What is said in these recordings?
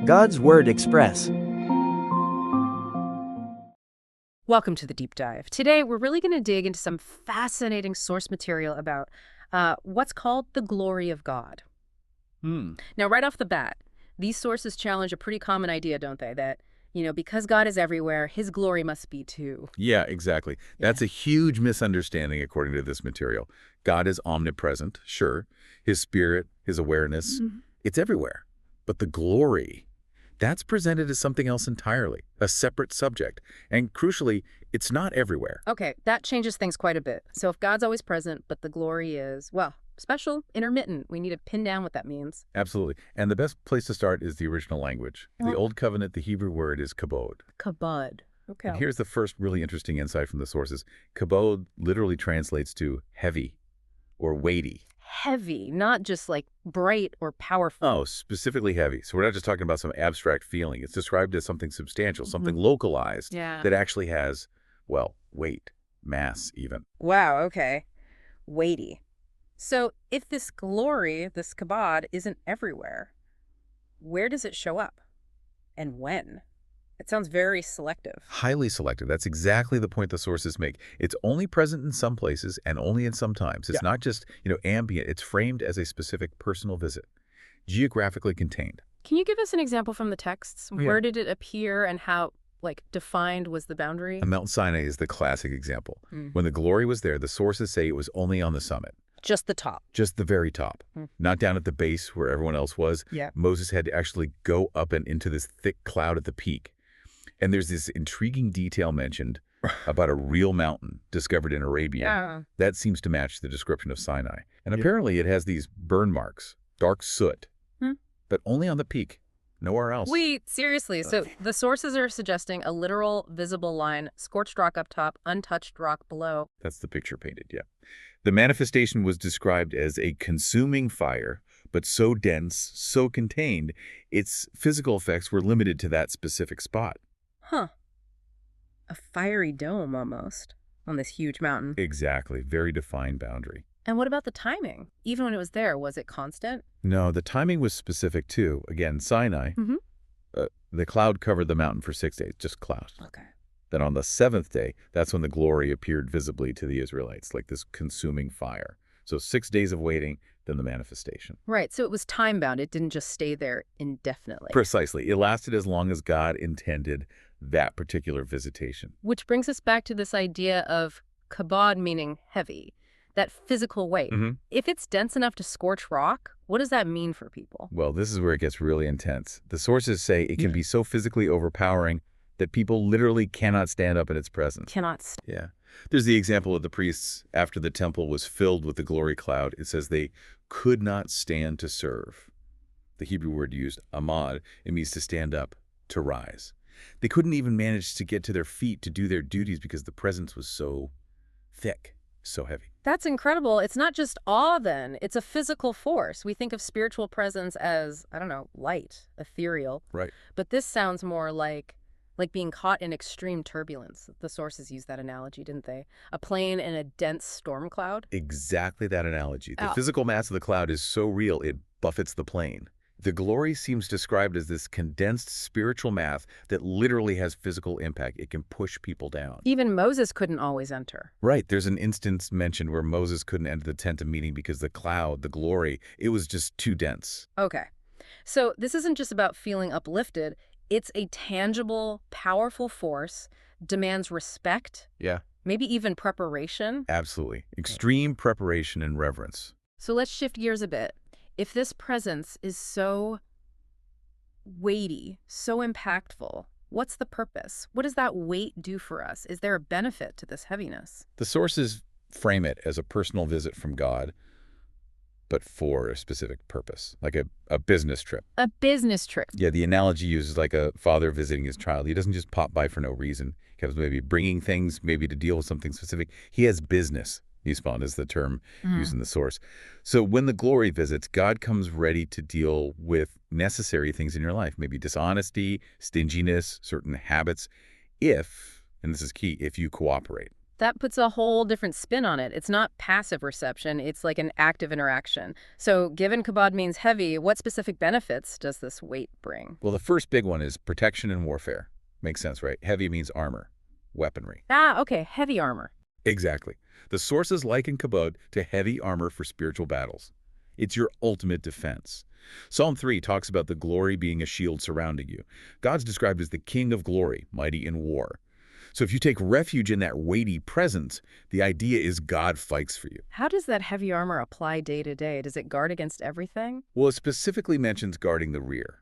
God's Word Express. Welcome to the Deep Dive. Today, we're really going to dig into some fascinating source material about what's called the glory of God. Now, right off the bat, these sources challenge a pretty common idea, don't they? That, because God is everywhere, his glory must be too. Yeah, exactly. That's a huge misunderstanding according to this material. God is omnipresent, sure. His spirit, his awareness, it's everywhere. But the glory, that's presented as something else entirely, a separate subject. And crucially, it's not everywhere. Okay, that changes things quite a bit. So if God's always present, but the glory is, well, special, intermittent, we need to pin down what that means. Absolutely. And the best place to start is the original language. In the Old Covenant, the Hebrew word is kabod. Kabod. Okay. And here's the first really interesting insight from the sources. Kabod literally translates to heavy or weighty. Heavy, not just like bright or powerful. Oh, specifically heavy. So we're not just talking about some abstract feeling. It's described as something substantial, something localized that actually has, well, weight, mass even. Wow, okay. Weighty. So if this glory, this kabod, isn't everywhere, where does it show up? And when? It sounds very selective. Highly selective. That's exactly the point the sources make. It's only present in some places and only in some times. It's not just, ambient. It's framed as a specific personal visit, geographically contained. Can you give us an example from the texts? Where did it appear and how, defined was the boundary? Mount Sinai is the classic example. When the glory was there, the sources say it was only on the summit. Just the top. Just the very top. Not down at the base where everyone else was. Yeah. Moses had to actually go up and into this thick cloud at the peak. And there's this intriguing detail mentioned about a real mountain discovered in Arabia. That seems to match the description of Sinai. And apparently it has these burn marks, dark soot, but only on the peak, nowhere else. Wait, seriously. So the sources are suggesting a literal visible line, scorched rock up top, untouched rock below. That's the picture painted, yeah. The manifestation was described as a consuming fire, but so dense, so contained, its physical effects were limited to that specific spot. Huh. A fiery dome, almost, on this huge mountain. Exactly. Very defined boundary. And what about the timing? Even when it was there, was it constant? No, the timing was specific, too. Again, Sinai, the cloud covered the mountain for 6 days, just cloud. Okay. Then on the seventh day, that's when the glory appeared visibly to the Israelites, like this consuming fire. So 6 days of waiting, then the manifestation. Right. So it was time-bound. It didn't just stay there indefinitely. Precisely. It lasted as long as God intended that particular visitation. Which brings us back to this idea of kabod meaning heavy, that physical weight. If it's dense enough to scorch rock, what does that mean for people? Well, this is where it gets really intense. The sources say it can be so physically overpowering that people literally cannot stand up in its presence. Yeah. There's the example of the priests after the temple was filled with the glory cloud. It says they could not stand to serve. The Hebrew word used, amad, it means to stand up, to rise. They couldn't even manage to get to their feet to do their duties because the presence was so thick, so heavy. That's incredible. It's not just awe, then. It's a physical force. We think of spiritual presence as, light, ethereal. Right. But this sounds more like being caught in extreme turbulence. The sources used that analogy, didn't they? A plane in a dense storm cloud? Exactly that analogy. The physical mass of the cloud is so real, it buffets the plane. The glory seems described as this condensed spiritual mass that literally has physical impact. It can push people down. Even Moses couldn't always enter. Right. There's an instance mentioned where Moses couldn't enter the tent of meeting because the cloud, the glory, it was just too dense. Okay. So this isn't just about feeling uplifted. It's a tangible, powerful force, demands respect. Yeah. Maybe even preparation. Absolutely. Extreme preparation and reverence. So let's shift gears a bit. If this presence is so weighty, so impactful, what's the purpose? What does that weight do for us? Is there a benefit to this heaviness? The sources frame it as a personal visit from God, but for a specific purpose, like a business trip. A business trip. Yeah, the analogy uses like a father visiting his child. He doesn't just pop by for no reason. He comes maybe bringing things, maybe to deal with something specific. He has business. Nispan is the term used in the source. So when the glory visits, God comes ready to deal with necessary things in your life, maybe dishonesty, stinginess, certain habits, if, and this is key, if you cooperate. That puts a whole different spin on it. It's not passive reception, it's like an active interaction. So given kabod means heavy, what specific benefits does this weight bring? Well, the first big one is protection in warfare. Makes sense, right? Heavy means armor, weaponry. Ah, okay, heavy armor. Exactly. The sources liken kabod to heavy armor for spiritual battles. It's your ultimate defense. Psalm 3 talks about the glory being a shield surrounding you. God's described as the King of glory, mighty in war. So if you take refuge in that weighty presence, the idea is God fights for you. How does that heavy armor apply day to day? Does it guard against everything? Well, it specifically mentions guarding the rear.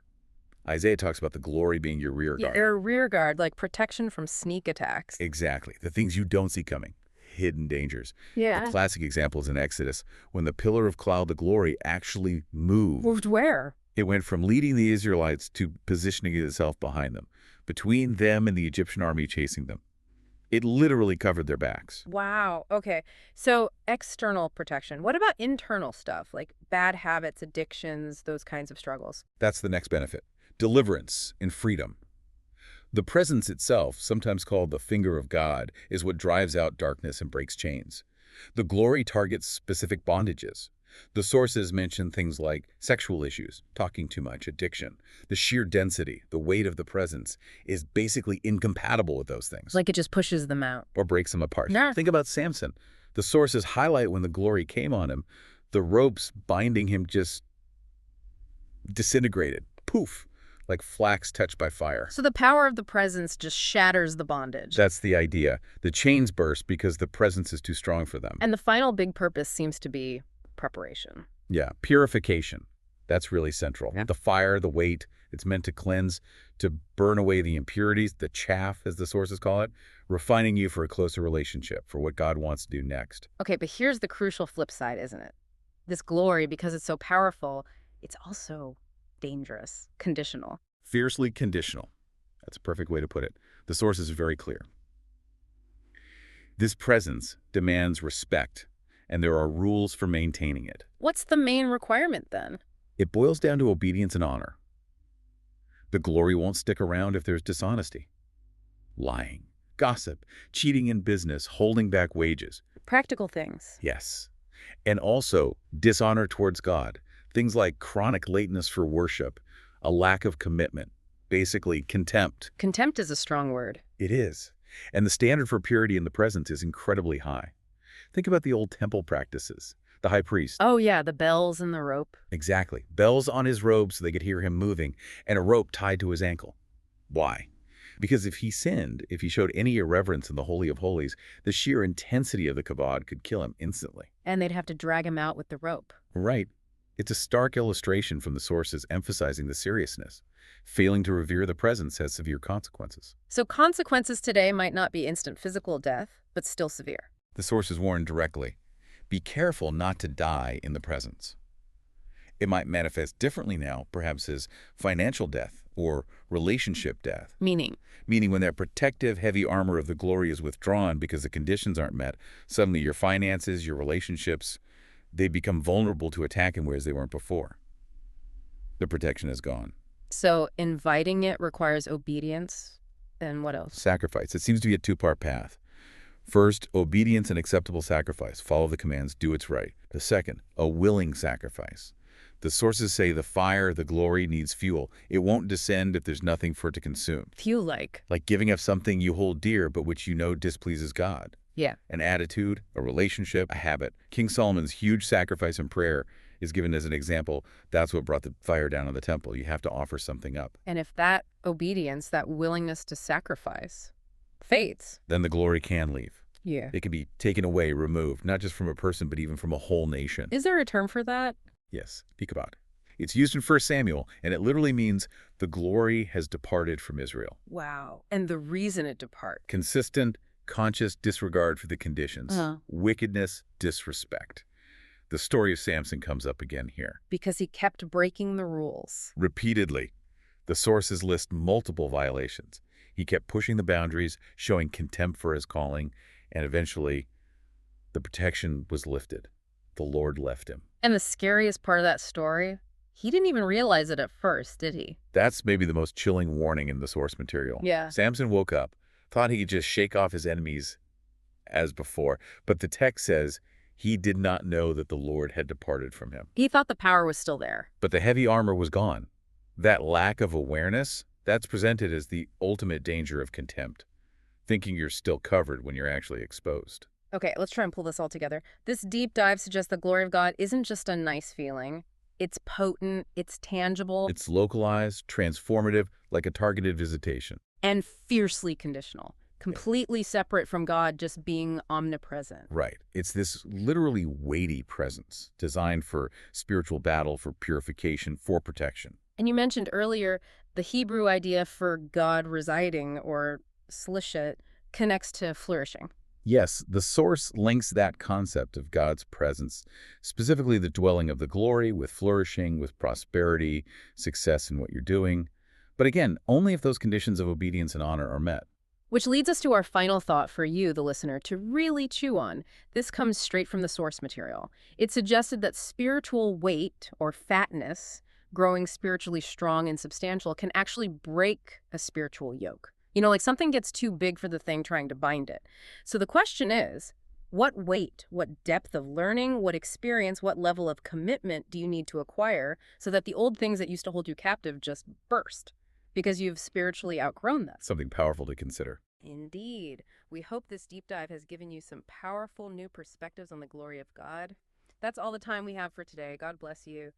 Isaiah talks about the glory being your rear guard. Yeah, rear guard, like protection from sneak attacks. Exactly. The things you don't see coming. Hidden dangers. Yeah. The classic example is in Exodus, when the pillar of cloud, the glory, actually moved. Moved where? It went from leading the Israelites to positioning itself behind them, between them and the Egyptian army chasing them. It literally covered their backs. Wow. Okay. So external protection. What about internal stuff, like bad habits, addictions, those kinds of struggles? That's the next benefit. Deliverance and freedom. The presence itself, sometimes called the finger of God, is what drives out darkness and breaks chains. The glory targets specific bondages. The sources mention things like sexual issues, talking too much, addiction. The sheer density, the weight of the presence, is basically incompatible with those things. Like it just pushes them out. Or breaks them apart. Nah. Think about Samson. The sources highlight when the glory came on him, the ropes binding him just disintegrated. Poof. Like flax touched by fire. So the power of the presence just shatters the bondage. That's the idea. The chains burst because the presence is too strong for them. And the final big purpose seems to be preparation. Yeah, purification. That's really central. Yeah. The fire, the weight, it's meant to cleanse, to burn away the impurities, the chaff, as the sources call it, refining you for a closer relationship, for what God wants to do next. Okay, but here's the crucial flip side, isn't it? This glory, because it's so powerful, it's also dangerous, conditional. Fiercely conditional. That's a perfect way to put it. The source is very clear. This presence demands respect, and there are rules for maintaining it. What's the main requirement then? It boils down to obedience and honor. The glory won't stick around if there's dishonesty, lying, gossip, cheating in business, holding back wages. Practical things. Yes. And also dishonor towards God. Things like chronic lateness for worship, a lack of commitment, basically contempt. Contempt is a strong word. It is. And the standard for purity in the presence is incredibly high. Think about the old temple practices. The high priest. Oh yeah, the bells and the rope. Exactly. Bells on his robe so they could hear him moving, and a rope tied to his ankle. Why? Because if he sinned, if he showed any irreverence in the Holy of Holies, the sheer intensity of the kabod could kill him instantly. And they'd have to drag him out with the rope. Right. It's a stark illustration from the sources emphasizing the seriousness. Failing to revere the presence has severe consequences. So consequences today might not be instant physical death, but still severe. The sources warn directly. Be careful not to die in the presence. It might manifest differently now, perhaps as financial death or relationship death. Meaning? Meaning when that protective, heavy armor of the glory is withdrawn because the conditions aren't met, suddenly your finances, your relationships, they become vulnerable to attack in ways they weren't before. The protection is gone. So inviting it requires obedience, and what else? Sacrifice. It seems to be a two-part path. First, obedience and acceptable sacrifice. Follow the commands, do what's right. The second, a willing sacrifice. The sources say the fire, the glory, needs fuel. It won't descend if there's nothing for it to consume. Fuel like? Like giving up something you hold dear but which you know displeases God. Yeah. An attitude, a relationship, a habit. King Solomon's huge sacrifice and prayer is given as an example. That's what brought the fire down on the temple. You have to offer something up. And if that obedience, that willingness to sacrifice, fades, then the glory can leave. Yeah. It can be taken away, removed, not just from a person, but even from a whole nation. Is there a term for that? Yes, Ikabod. It's used in 1 Samuel, and it literally means the glory has departed from Israel. Wow. And the reason it departs? Consistent, conscious disregard for the conditions. Wickedness, disrespect. The story of Samson comes up again here. Because he kept breaking the rules. Repeatedly. The sources list multiple violations. He kept pushing the boundaries, showing contempt for his calling, and eventually the protection was lifted. The Lord left him. And the scariest part of that story, he didn't even realize it at first, did he? That's maybe the most chilling warning in the source material. Yeah. Samson woke up, thought he could just shake off his enemies as before. But the text says, he did not know that the Lord had departed from him. He thought the power was still there. But the heavy armor was gone. That lack of awareness, that's presented as the ultimate danger of contempt, thinking you're still covered when you're actually exposed. Okay, let's try and pull this all together. This deep dive suggests the glory of God isn't just a nice feeling. It's potent, it's tangible. It's localized, transformative, like a targeted visitation. And fiercely conditional. Completely separate from God just being omnipresent. Right. It's this literally weighty presence designed for spiritual battle, for purification, for protection. And you mentioned earlier the Hebrew idea for God residing, or slishet, connects to flourishing. Yes, the source links that concept of God's presence, specifically the dwelling of the glory, with flourishing, with prosperity, success in what you're doing. But again, only if those conditions of obedience and honor are met. Which leads us to our final thought for you, the listener, to really chew on. This comes straight from the source material. It suggested that spiritual weight, or fatness, growing spiritually strong and substantial, can actually break a spiritual yoke. You know, like something gets too big for the thing trying to bind it. So the question is, what weight, what depth of learning, what experience, what level of commitment do you need to acquire so that the old things that used to hold you captive just burst? Because you've spiritually outgrown them. Something powerful to consider. Indeed. We hope this deep dive has given you some powerful new perspectives on the glory of God. That's all the time we have for today. God bless you.